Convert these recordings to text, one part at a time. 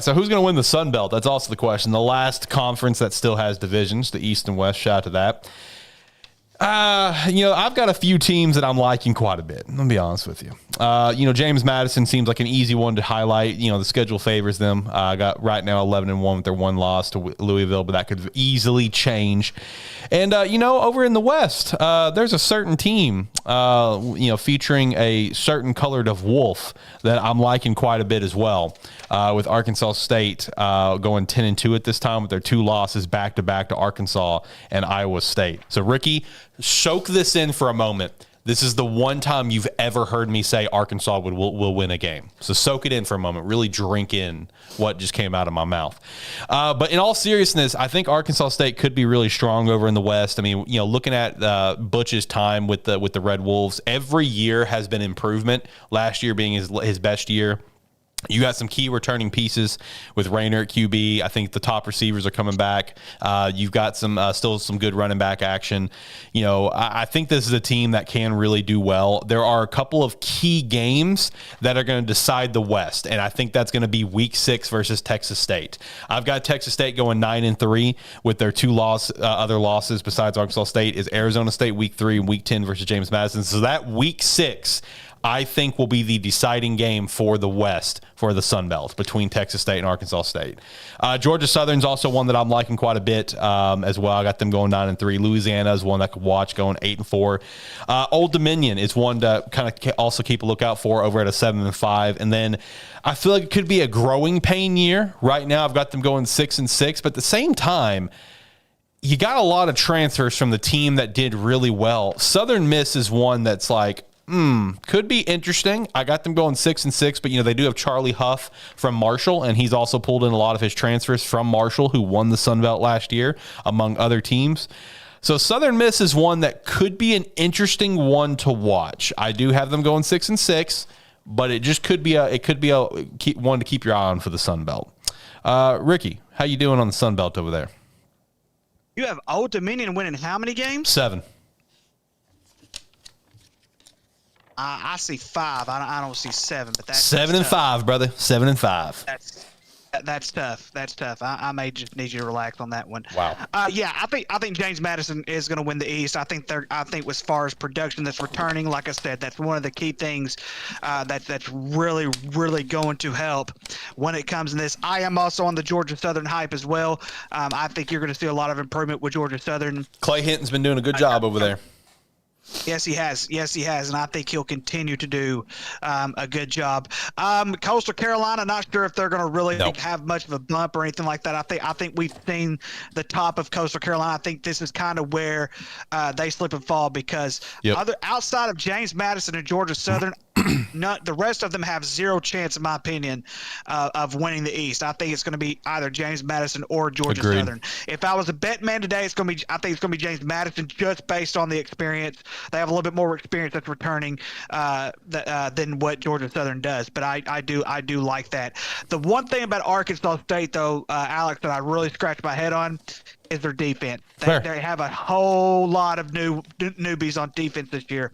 So who's going to win the Sun Belt? That's also the question. The last conference that still has divisions, the East and West. Shout out to that. I've got a few teams that I'm liking quite a bit. Let me be honest with you. James Madison seems like an easy one to highlight. The schedule favors them. I got right now 11-1 with their one loss to Louisville, but that could easily change. And, over in the West, there's a certain team, featuring a certain colored of wolf that I'm liking quite a bit as well. With Arkansas State going 10-2 at this time with their 2 losses back-to-back to Arkansas and Iowa State. So, Ricky, soak this in for a moment. This is the one time you've ever heard me say Arkansas will win a game. So soak it in for a moment. Really drink in what just came out of my mouth. But in all seriousness, I think Arkansas State could be really strong over in the West. I mean, looking at Butch's time with the Red Wolves, every year has been improvement. Last year being his best year. You got some key returning pieces with Rayner at QB. I think the top receivers are coming back. You've got still some good running back action. I think this is a team that can really do well. There are a couple of key games that are going to decide the West, and I think that's going to be Week 6 versus Texas State. I've got Texas State going 9-3 with their 2 other losses besides Arkansas State is Arizona State Week 3 and Week 10 versus James Madison. So that Week 6 I think will be the deciding game for the West, for the Sun Belt, between Texas State and Arkansas State. Georgia Southern's also one that I'm liking quite a bit as well. I got them going 9-3. Louisiana is one that I could watch going 8-4. Old Dominion is one to kind of also keep a lookout for over at a 7-5. And then I feel like it could be a growing pain year. Right now I've got them going 6-6, but at the same time, you got a lot of transfers from the team that did really well. Southern Miss is one that's like, could be interesting. I got them going 6-6, but they do have Charlie Huff from Marshall, and he's also pulled in a lot of his transfers from Marshall, who won the Sun Belt last year, among other teams. So Southern Miss is one that could be an interesting one to watch. I do have them going 6-6, but it just could be a one to keep your eye on for the Sun Belt. Ricky, how you doing on the Sun Belt over there? You have Old Dominion winning how many games? 7. I see 5. I don't see 7, but that's 7-5, brother. 7-5. That's tough. That's tough. I may just need you to relax on that one. Wow. Yeah, I think James Madison is going to win the East. I think as far as production that's returning, like I said, that's one of the key things that's really, really going to help when it comes in this. I am also on the Georgia Southern hype as well. I think you're going to see a lot of improvement with Georgia Southern. Clay Hinton's been doing a good job over there. Yes, he has. And I think he'll continue to do a good job. Coastal Carolina, not sure if they're going to really have much of a bump or anything like that. I think we've seen the top of Coastal Carolina. I think this is kind of where they slip and fall because outside of James Madison and Georgia Southern, the rest of them have zero chance, in my opinion, of winning the East. I think it's going to be either James Madison or Georgia Southern. If I was a bet man today, I think it's going to be James Madison just based on the experience. They have a little bit more experience that's returning than what Georgia Southern does. But I do like that. The one thing about Arkansas State, though, Alex, that I really scratch my head on is their defense. They have a whole lot of newbies on defense this year.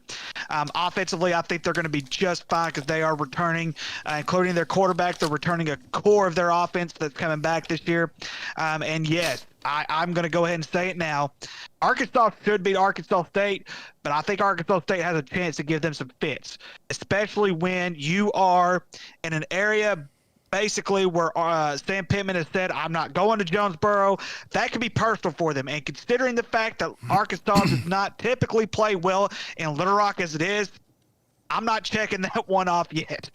Offensively, I think they're going to be just fine because they are returning, including their quarterback. They're returning a core of their offense that's coming back this year. And yes, I'm going to go ahead and say it now. Arkansas should beat Arkansas State, but I think Arkansas State has a chance to give them some fits, especially when you are in an area basically where Sam Pittman has said, I'm not going to Jonesboro. That could be personal for them. And considering the fact that Arkansas does not typically play well in Little Rock as it is, I'm not checking that one off yet.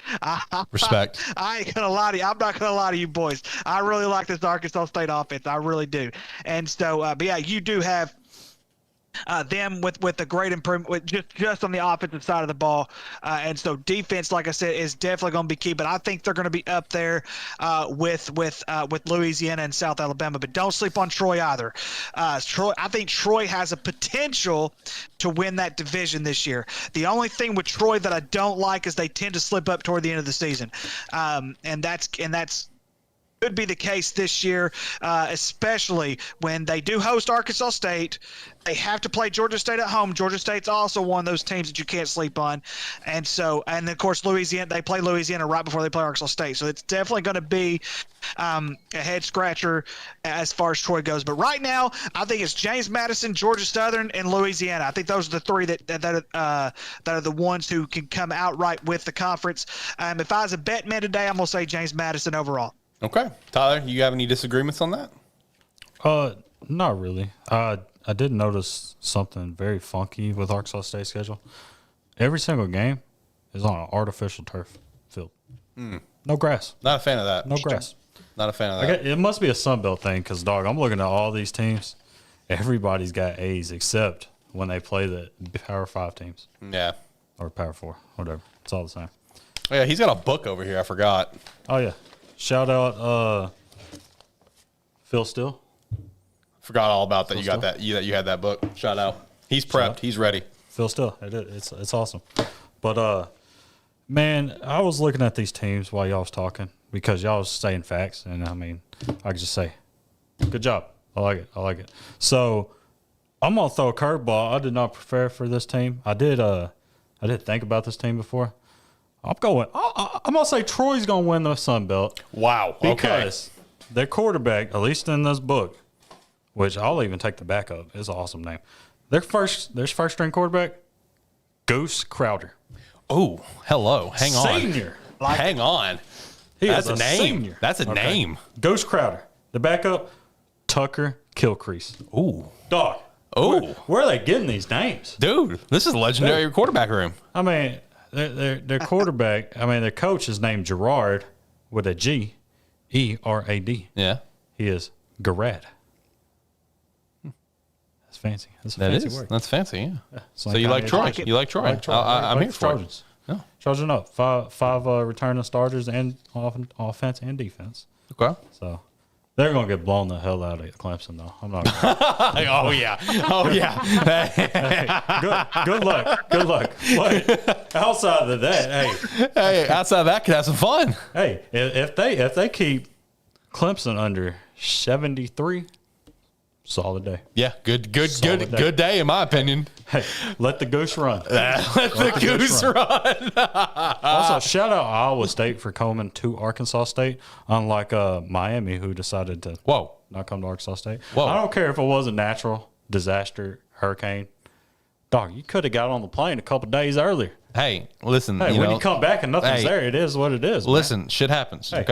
Respect. I ain't going to lie to you. I'm not going to lie to you boys. I really like this Arkansas State offense. I really do. And so, but yeah, you do have them with a great improvement with just on the offensive side of the ball, and so defense, like I said, is definitely going to be key. But I think they're going to be up there with Louisiana and South Alabama. But don't sleep on Troy either. I think Troy has a potential to win that division this year. The only thing with Troy that I don't like is they tend to slip up toward the end of the season, and that's could be the case this year, especially when they do host Arkansas State. They have to play Georgia State at home. Georgia State's also one of those teams that you can't sleep on. And so, and of course, Louisiana, they play Louisiana right before they play Arkansas State. So it's definitely going to be a head scratcher as far as Troy goes. But right now, I think it's James Madison, Georgia Southern, and Louisiana. I think those are the three that are the ones who can come outright with the conference. If I was a bet man today, I'm going to say James Madison overall. Okay. Tyler, you have any disagreements on that? Not really. I did notice something very funky with Arkansas State's schedule. Every single game is on an artificial turf field. No grass. Not a fan of that. No grass. Not a fan of that. It must be a Sunbelt thing because, dog, I'm looking at all these teams. Everybody's got A's except when they play the Power 5 teams. Yeah. Or Power 4, whatever. It's all the same. Oh, yeah, he's got a book over here. I forgot. Oh, yeah. Shout out Phil Steele. Forgot all about that. You got that. You had that book. Shout out. He's prepped. He's ready. Phil Steele. It's awesome. But man, I was looking at these teams while y'all was talking because y'all was saying facts, and I mean, I could just say, good job. I like it. So I'm gonna throw a curveball. I did not prepare for this team. I did think about this team before. I'm gonna say Troy's gonna win the Sun Belt. Wow. Okay. Because their quarterback, at least in this book, which I'll even take the backup, is an awesome name. Their first string quarterback, Goose Crowder. Oh, hello. Hang on. Senior. Hang on. That's a name. Senior. That's a name. Goose Crowder. The backup, Tucker Kilcrease. Ooh. Dog. Oh. Where are they getting these names? Dude, this is legendary quarterback room. I mean, their quarterback, their coach is named Gerard with a G, E-R-A-D. Yeah. He is Garrad. That's fancy. That's a That fancy is. word. That's fancy, yeah. So like you like Troy. like it. You like Troy. I'm here for Trojans. it. Yeah. Trojans up. Five returning starters and offense and defense. Okay. So they're going to get blown the hell out of Clemson, though. I'm not Oh, yeah. Oh, yeah. Good luck. Good luck. But outside of that, Hey, outside of that, could have some fun. hey, if they keep Clemson under 73, solid day. Yeah, good day in my opinion. Hey, let the goose run. Let the goose run. Also, shout out Iowa State for coming to Arkansas State, unlike Miami, who decided to not come to Arkansas State. Whoa. I don't care if it was a natural disaster, hurricane. Dog, you could have got on the plane a couple days earlier. Hey, listen. Hey, when you come back and nothing's there, it is what it is. Listen, shit happens. Hey.